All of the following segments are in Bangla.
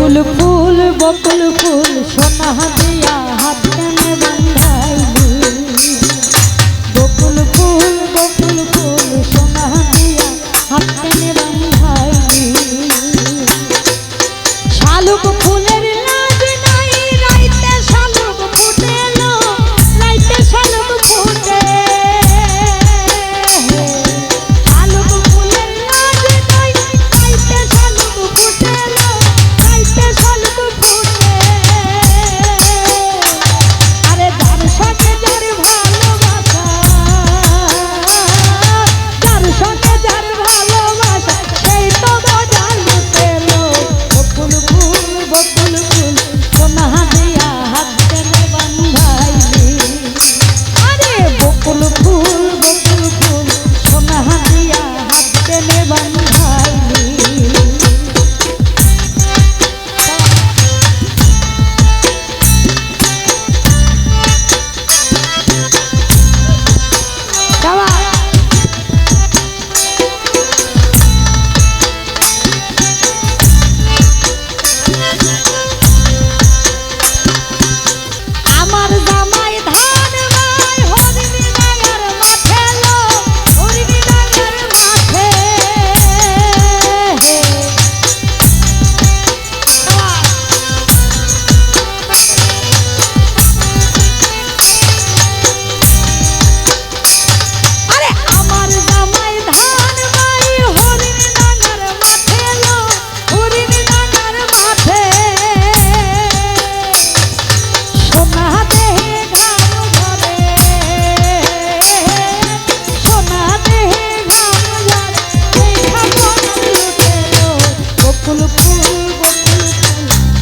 বকুল ফুল সোনা দিয়া হাত কানে বাঁধাইলি। বকুল ফুল সোনা দিয়া হাত কানে বাঁধাইলি। শালুক ফুলের লাজ নাই, রাইতে শালুক ফুটেলো, রাইতে শালুক ফুটে। শালুক ফুলের লাজ নাই, রাইতে শালুক ফুটেলো, রাইতে শালুক ফুটে। আরে যার সাথে যার ভালোবাসা, যার সাথে যার ভালোবাসা, সেই তো মজা লুটেলো। বকুল ফুল সোনা দিয়া হাত কানে বাঁধাইলি। আরে বকুল ফুল সোনা দিয়া হাত কানে বাঁধাইলি। আমার জামাই ধান ভাই হরিণী ডাঙ্গার মাঠে লো, হরিণী ডাঙ্গার মাঠে। আরে আমার জামাই ধান ভাই হরিণী ডাঙ্গার মাঠে লো, হরিণী ডাঙ্গার মাঠে। সোনা দেহে ঘাম ঝরে, সোনা দেহে ঘাম ঝরে, দেখা মন লুটেলো। বকুল ফুল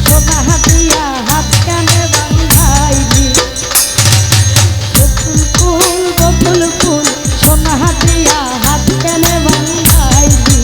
সোনা দিয়া হাত কানে বাঁধাইলি। বকুল ফুল সোনা দিয়া হাত কানে বাঁধাইলি।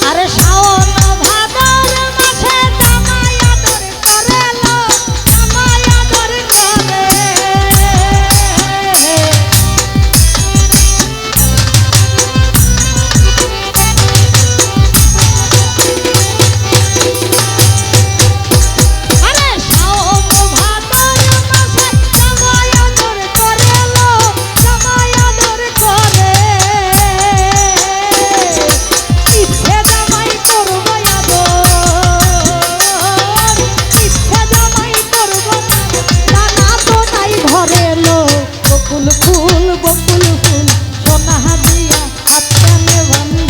আরে শাওন ভাদর মাসে জামাই আদর করে লো, জামাই আদর করে। আরে শাওন ভাদর মাসে জামাই আদর করে লো, জামাই আদর করে। ইচ্ছে জামাই করবো আদর, ইচ্ছে জামাই করবো রানা তো নাই ঘরে লো। বকুল ফুল সোনা দিয়া হাত কানে বাঁধাইলি।